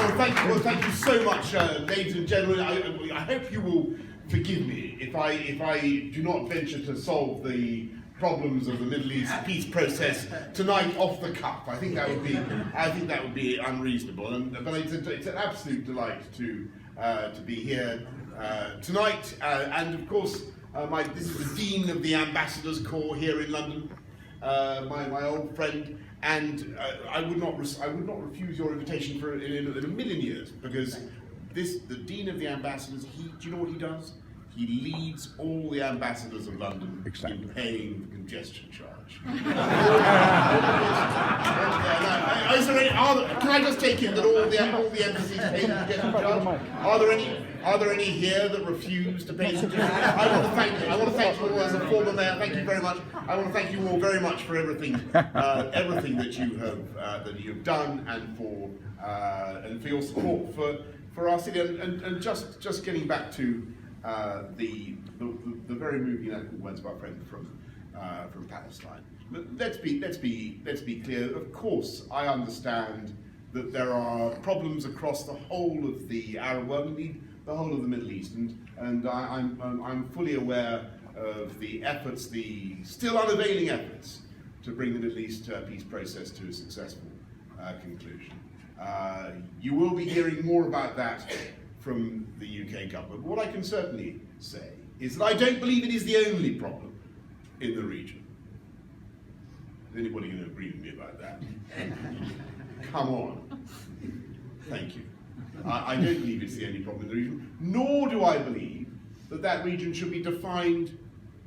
Well, thank you so much, ladies and gentlemen. I hope you will forgive me if I do not venture to solve the problems of the Middle East peace process tonight off the cuff. I think that would be unreasonable. But it's an absolute delight to be here tonight. And of course, this is the Dean of the Ambassadors Corps here in London, my old friend. And I would not refuse your invitation for in a million years, because the Dean of the Ambassadors, do you know what he does? He leads all the ambassadors of London in paying the congestion charge. Can I just take in that all the embassies pay the congestion charge? Are there any here that refuse to pay the congestion charge? I want to thank you all as a former mayor. Thank you very much. I want to thank you all very much for everything that you have done, and for your support for our city. And just getting back to the very moving words of our friend from Palestine. But let's be clear. Of course, I understand that there are problems across the whole of the Arab world, indeed the whole of the Middle East, and I'm fully aware of the efforts, the still unavailing efforts, to bring the Middle East peace process to a successful conclusion. You will be hearing more about that from the UK government. What I can certainly say is that I don't believe it is the only problem in the region. Is anybody going to agree with me about that? Come on. Thank you. I don't believe it's the only problem in the region, nor do I believe that region should be defined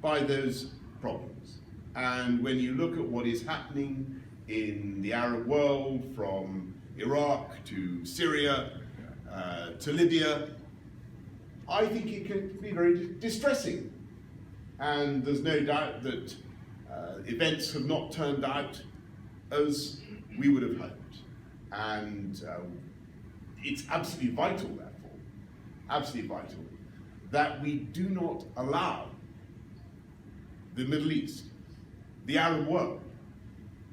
by those problems. And when you look at what is happening in the Arab world, from Iraq to Syria, to Libya, I think it can be very distressing. And there's no doubt that events have not turned out as we would have hoped. And it's absolutely vital, therefore, absolutely vital, that we do not allow the Middle East, the Arab world,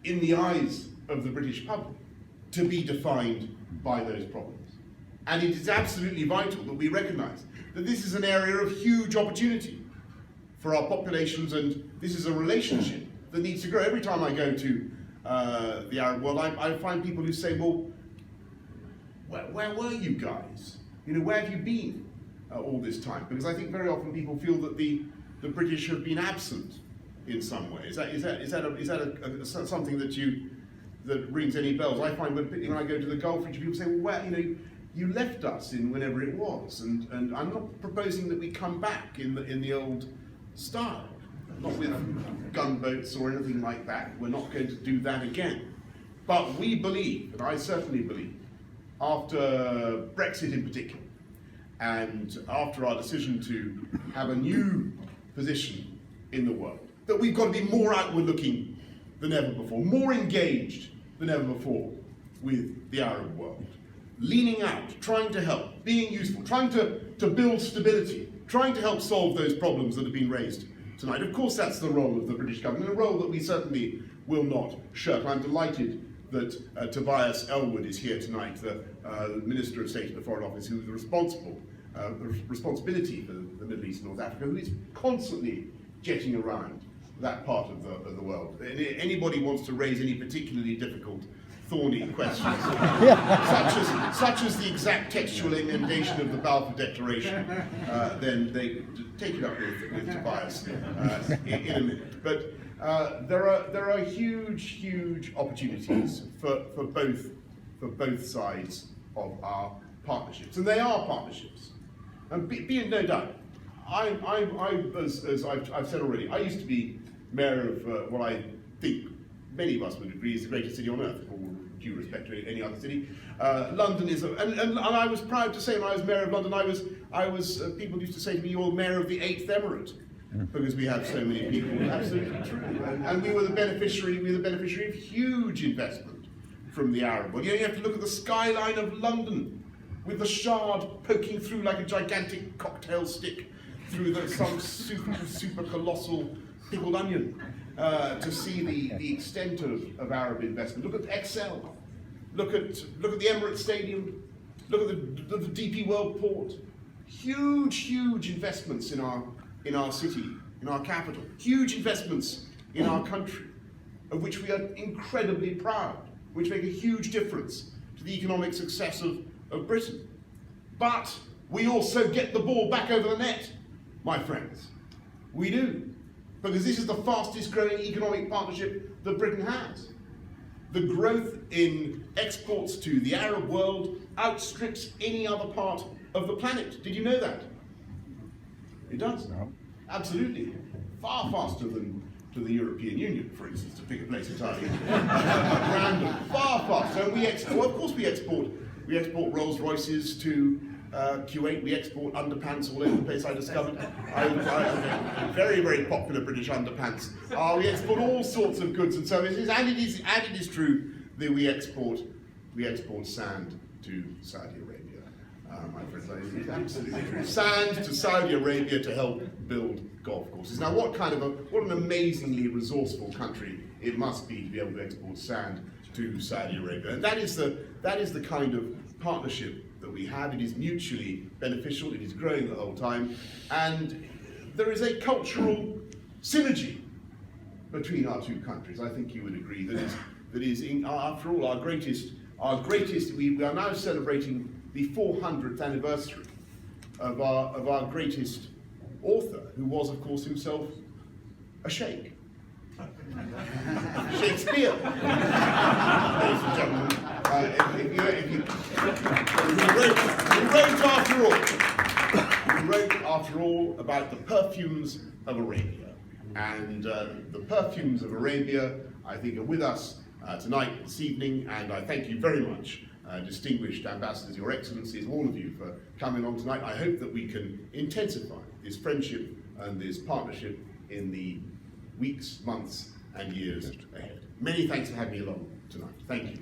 in the eyes of the British public, to be defined by those problems. And it is absolutely vital that we recognise that this is an area of huge opportunity for our populations, and this is a relationship that needs to grow. Every time I go to the Arab world, I find people who say, well, where were you guys? You know, where have you been all this time? Because I think very often people feel that the British have been absent in some way. Is that something that rings any bells? I find when I go to the Gulf region, people say, well, where, you left us in whenever it was, and I'm not proposing that we come back in the old style, not with gunboats or anything like that. We're not going to do that again. But we believe, and I certainly believe, after Brexit in particular, and after our decision to have a new position in the world, that we've got to be more outward looking than ever before, more engaged than ever before with the Arab world. Leaning out, trying to help, being useful, trying to build stability, trying to help solve those problems that have been raised tonight. Of course, that's the role of the British government, a role that we certainly will not shirk. I'm delighted that Tobias Ellwood is here tonight, the Minister of State in the Foreign Office, who is responsibility for the Middle East and North Africa, who is constantly jetting around that part of the world. Anybody wants to raise any particularly difficult, thorny questions, such as the exact textual emendation of the Balfour Declaration, then they take it up with Tobias in a minute. But there are huge opportunities for both sides of our partnerships, and they are partnerships. And be in no doubt, as I've said already, I used to be mayor of what I think many of us would agree is the greatest city on earth, with all due respect to any other city. London is, and I was proud to say when I was mayor of London, I was people used to say to me, "You're mayor of the 8th Emirate," because we have so many people. Absolutely true. And we were the beneficiary of huge investment from the Arab world. You have to look at the skyline of London, with the Shard poking through like a gigantic cocktail stick through some super colossal pickled onion, to see the extent of Arab investment. Look at Excel. Look at the Emirates Stadium. Look at the DP World Port. Huge investments in our city, in our capital. Huge investments in our country, of which we are incredibly proud, which make a huge difference to the economic success of Britain. But we also get the ball back over the net, my friends. We do. Because this is the fastest growing economic partnership that Britain has. The growth in exports to the Arab world outstrips any other part of the planet. Did you know that? It does. No. Absolutely. Far faster than to the European Union, for instance, to pick a place entirely random. Far faster. And we export, well, of course we export Rolls Royces to Kuwait. We export underpants all over the place. I discovered very popular British underpants. We export all sorts of goods and services, and it is true that we export sand to Saudi Arabia. My friends, it's absolutely true. Sand to Saudi Arabia to help build golf courses. Now, what an amazingly resourceful country it must be to be able to export sand to Saudi Arabia. And that is the kind of partnership that we have. It is mutually beneficial. It is growing the whole time, and there is a cultural synergy between our two countries. I think you would agree that is after all our greatest. We are now celebrating the 400th anniversary of our greatest author, who was, of course, himself a sheikh. Shakespeare, ladies and gentlemen. He wrote after all about the perfumes of Arabia, and the perfumes of Arabia, I think, are with us tonight, this evening, and I thank you very much, distinguished ambassadors, your excellencies, all of you, for coming on tonight. I hope that we can intensify this friendship and this partnership in the weeks, months, and years ahead. Many thanks for having me along tonight. Thank you.